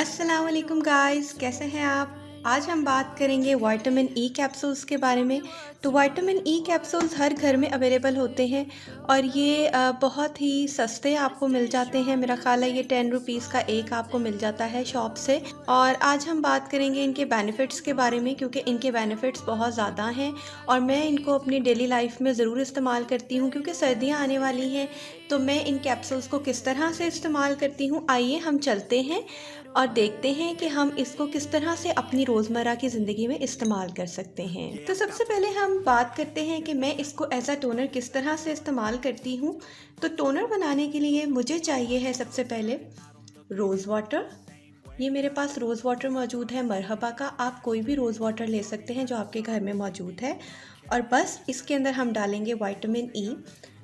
अस्सलाम वालेकुम गाइस, कैसे हैं आप? आज हम बात करेंगे विटामिन ई कैप्सूल्स के बारे में। तो विटामिन ई कैप्सूल्स हर घर में अवेलेबल होते हैं और ये बहुत ही सस्ते आपको मिल जाते हैं। मेरा ख़्याल है ये 10 रुपीज़ का एक आपको मिल जाता है शॉप से। और आज हम बात करेंगे इनके बेनिफिट्स के बारे में, क्योंकि इनके बेनिफिट्स बहुत ज़्यादा हैं और मैं इनको अपनी डेली लाइफ में ज़रूर इस्तेमाल करती हूँ, क्योंकि सर्दियाँ आने वाली हैं। तो मैं इन कैप्सूल्स को किस तरह से इस्तेमाल करती हूँ, आइए हम चलते हैं और देखते हैं कि हम इसको किस तरह से अपनी रोज़मर्रा की ज़िंदगी में इस्तेमाल कर सकते हैं। तो सबसे पहले हम बात करते हैं कि मैं इसको एज़ अ टोनर किस तरह से इस्तेमाल करती हूँ। तो टोनर बनाने के लिए मुझे चाहिए है सबसे पहले रोज़ वाटर। ये मेरे पास रोज़ वाटर मौजूद है मरहबा का। आप कोई भी रोज़ वाटर ले सकते हैं जो आपके घर में मौजूद है। और बस इसके अंदर हम डालेंगे विटामिन ई।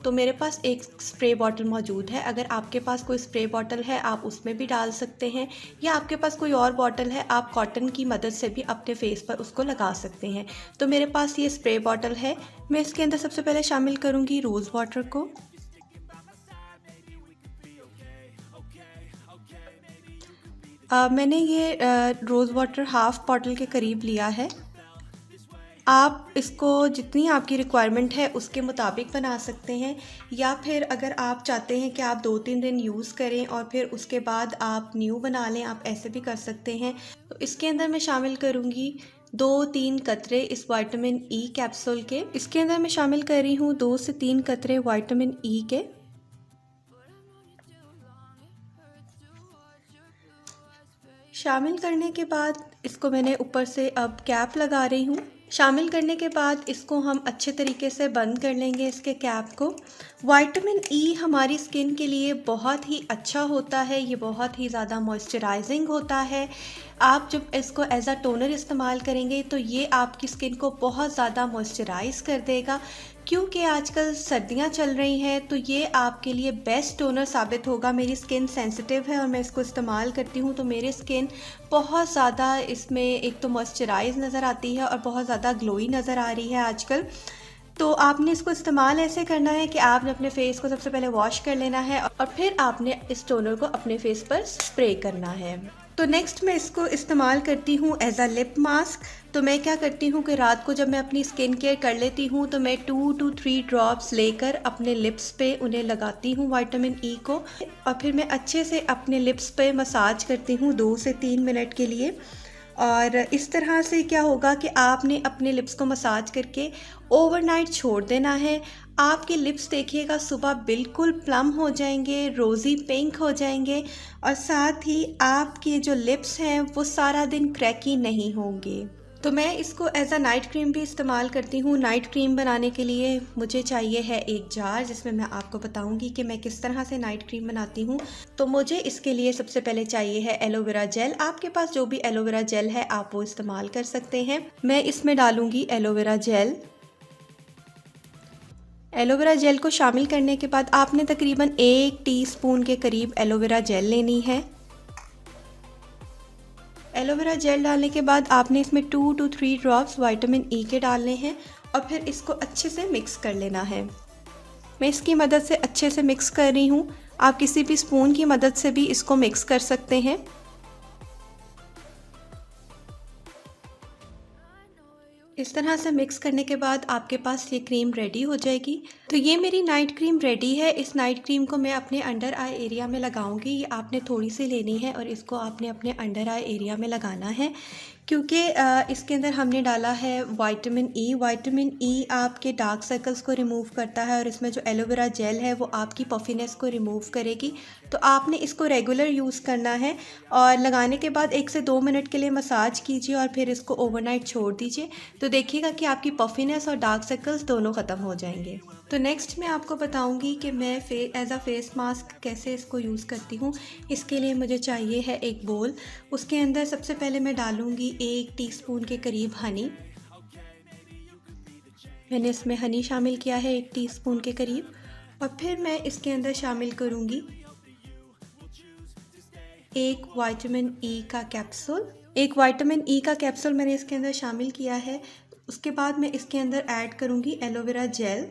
तो मेरे पास एक स्प्रे बॉटल मौजूद है। अगर आपके पास कोई स्प्रे बॉटल है आप उसमें भी डाल सकते हैं, या आपके पास कोई और बॉटल है आप कॉटन की मदद से भी अपने फेस पर उसको लगा सकते हैं। तो मेरे पास ये स्प्रे बॉटल है। मैं इसके अंदर सबसे पहले शामिल करूँगी रोज़ वाटर को। मैंने ये रोज़ वाटर हाफ़ बॉटल के करीब लिया है। आप इसको जितनी आपकी रिक्वायरमेंट है उसके मुताबिक बना सकते हैं, या फिर अगर आप चाहते हैं कि आप 2-3 दिन यूज़ करें और फिर उसके बाद आप न्यू बना लें, आप ऐसे भी कर सकते हैं। तो इसके अंदर मैं शामिल करूँगी 2-3 कतरे इस विटामिन ई कैप्सूल के। इसके अंदर मैं शामिल कर रही हूँ 2 से 3 कतरे विटामिन ई के। शामिल करने के बाद इसको मैंने ऊपर से अब कैप लगा रही हूँ। शामिल करने के बाद इसको हम अच्छे तरीके से बंद कर लेंगे इसके कैप को। विटामिन ई हमारी स्किन के लिए बहुत ही अच्छा होता है, ये बहुत ही ज़्यादा मॉइस्चराइजिंग होता है। आप जब इसको एज अ टोनर इस्तेमाल करेंगे तो ये आपकी स्किन को बहुत ज़्यादा मॉइस्चराइज कर देगा। क्योंकि आजकल सर्दियां चल रही हैं तो ये आपके लिए बेस्ट टोनर साबित होगा। मेरी स्किन सेंसिटिव है और मैं इसको इस्तेमाल करती हूँ, तो मेरी स्किन बहुत ज़्यादा इसमें एक तो मॉइस्चराइज नज़र आती है और बहुत ज़्यादा ग्लोई नज़र आ रही है आजकल। तो आपने इसको इस्तेमाल ऐसे करना है कि आपने अपने फेस को सबसे पहले वॉश कर लेना है और फिर आपने इस टोनर को अपने फेस पर स्प्रे करना है। तो नेक्स्ट मैं इसको इस्तेमाल करती हूँ एज अ लिप मास्क। तो मैं क्या करती हूँ कि रात को जब मैं अपनी स्किन केयर कर लेती हूँ तो मैं 2 to 3 ड्रॉप्स लेकर अपने लिप्स पे उन्हें लगाती हूँ विटामिन ई को, और फिर मैं अच्छे से अपने लिप्स पे मसाज करती हूँ 2 से 3 मिनट के लिए। और इस तरह से क्या होगा कि आपने अपने लिप्स को मसाज करके ओवरनाइट छोड़ देना है। आपके लिप्स देखिएगा सुबह बिल्कुल प्लम हो जाएंगे, रोज़ी पिंक हो जाएंगे, और साथ ही आपके जो लिप्स हैं वो सारा दिन क्रैकी नहीं होंगे। तो मैं इसको एज अ नाइट क्रीम भी इस्तेमाल करती हूँ। नाइट क्रीम बनाने के लिए मुझे चाहिए है एक जार, जिसमें मैं आपको बताऊँगी कि मैं किस तरह से नाइट क्रीम बनाती हूँ। तो मुझे इसके लिए सबसे पहले चाहिए है एलोवेरा जेल। आपके पास जो भी एलोवेरा जेल है आप वो इस्तेमाल कर सकते हैं। मैं इसमें डालूँगी एलोवेरा जेल। एलोवेरा जेल को शामिल करने के बाद आपने तकरीबन 1 टीस्पून के करीब एलोवेरा जेल लेनी है। एलोवेरा जेल डालने के बाद आपने इसमें 2 to 3 ड्रॉप्स विटामिन ई के डालने हैं और फिर इसको अच्छे से मिक्स कर लेना है। मैं इसकी मदद से अच्छे से मिक्स कर रही हूँ। आप किसी भी स्पून की मदद से भी इसको मिक्स कर सकते हैं। इस तरह से मिक्स करने के बाद आपके पास ये क्रीम रेडी हो जाएगी। तो ये मेरी नाइट क्रीम रेडी है। इस नाइट क्रीम को मैं अपने अंडर आई एरिया में लगाऊंगी। ये आपने थोड़ी सी लेनी है और इसको आपने अपने अंडर आई एरिया में लगाना है, क्योंकि इसके अंदर हमने डाला है विटामिन ई। विटामिन ई आपके डार्क सर्कल्स को रिमूव करता है और इसमें जो एलोवेरा जेल है वो आपकी पफीनेस को रिमूव करेगी। तो आपने इसको रेगुलर यूज़ करना है और लगाने के बाद 1 से 2 मिनट के लिए मसाज कीजिए और फिर इसको ओवरनाइट छोड़ दीजिए। तो देखिएगा कि आपकी पफीनेस और डार्क सर्कल्स दोनों ख़त्म हो जाएंगे। तो नेक्स्ट मैं आपको बताऊंगी कि मैं एज अ फेस मास्क कैसे इसको यूज़ करती हूँ। इसके लिए मुझे चाहिए है एक बोल। उसके अंदर सबसे पहले मैं डालूंगी 1 टीस्पून के करीब हनी। मैंने इसमें हनी शामिल किया है 1 टीस्पून के करीब। और फिर मैं इसके अंदर शामिल करूंगी एक विटामिन ई का कैप्सूल। एक विटामिन ई का कैप्सूल मैंने इसके अंदर शामिल किया है। उसके बाद मैं इसके अंदर ऐड करूंगी एलोवेरा जेल।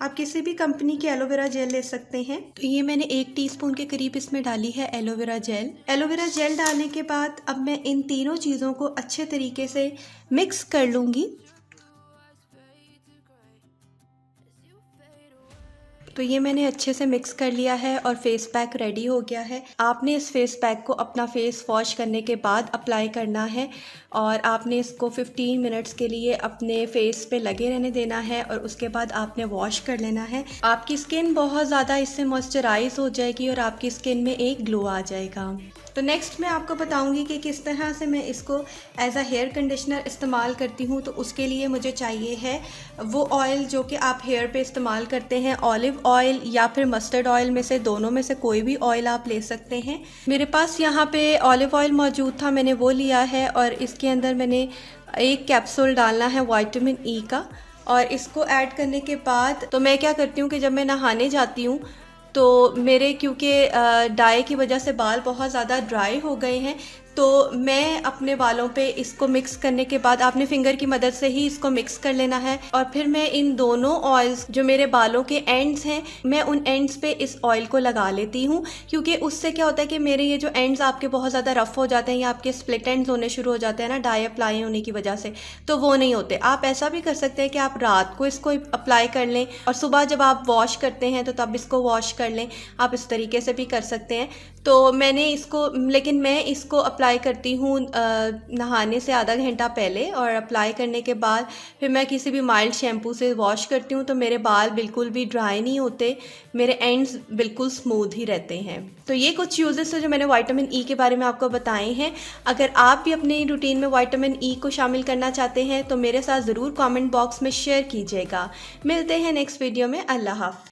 आप किसी भी कंपनी की एलोवेरा जेल ले सकते हैं। तो ये मैंने 1 टीस्पून के करीब इसमें डाली है एलोवेरा जेल। एलोवेरा जेल डालने के बाद अब मैं इन तीनों चीज़ों को अच्छे तरीके से मिक्स कर लूँगी। तो ये मैंने अच्छे से मिक्स कर लिया है और फेस पैक रेडी हो गया है। आपने इस फेस पैक को अपना फेस वॉश करने के बाद अप्लाई करना है और आपने इसको 15 मिनट्स के लिए अपने फेस पे लगे रहने देना है और उसके बाद आपने वॉश कर लेना है। आपकी स्किन बहुत ज़्यादा इससे मॉइस्चराइज हो जाएगी और आपकी स्किन में एक ग्लो आ जाएगा। तो नेक्स्ट मैं आपको बताऊंगी कि किस तरह से मैं इसको एज अ हेयर कंडीशनर इस्तेमाल करती हूँ। तो उसके लिए मुझे चाहिए है वो ऑयल जो कि आप हेयर पे इस्तेमाल करते हैं, ऑलिव ऑयल या फिर मस्टर्ड ऑयल में से दोनों में से कोई भी ऑयल आप ले सकते हैं। मेरे पास यहाँ पे ऑलिव ऑयल मौजूद था, मैंने वो लिया है और इसके अंदर मैंने 1 कैप्सूल डालना है विटामिन ई का। और इसको ऐड करने के बाद तो मैं क्या करती हूँ कि जब मैं नहाने जाती हूँ तो मेरे क्योंकि डाई की वजह से बाल बहुत ज़्यादा ड्राई हो गए हैं, तो मैं अपने बालों पे इसको मिक्स करने के बाद आपने फिंगर की मदद से ही इसको मिक्स कर लेना है और फिर मैं इन दोनों ऑयल्स जो मेरे बालों के एंड्स हैं मैं उन एंड्स पे इस ऑयल को लगा लेती हूँ। क्योंकि उससे क्या होता है कि मेरे ये जो एंड्स आपके बहुत ज़्यादा रफ़ हो जाते हैं या आपके स्प्लिट एंड्स होने शुरू हो जाते हैं ना डाई अप्लाई होने की वजह से, तो वो नहीं होते। आप ऐसा भी कर सकते हैं कि आप रात को इसको अप्लाई कर लें और सुबह जब आप वॉश करते हैं तो तब इसको वॉश कर लें। आप इस तरीके से भी कर सकते हैं। तो मैंने इसको लेकिन मैं इसको अप्लाई करती हूँ नहाने से आधा घंटा पहले और अप्लाई करने के बाद फिर मैं किसी भी माइल्ड शैम्पू से वॉश करती हूँ। तो मेरे बाल बिल्कुल भी ड्राई नहीं होते, मेरे एंड्स बिल्कुल स्मूथ ही रहते हैं। तो ये कुछ यूजेस है जो मैंने विटामिन ई के बारे में आपको बताए हैं। अगर आप भी अपनी रूटीन में विटामिन ई को शामिल करना चाहते हैं तो मेरे साथ ज़रूर कमेंट बॉक्स में शेयर कीजिएगा। मिलते हैं नेक्स्ट वीडियो में। अल्लाह हाफ़िज़।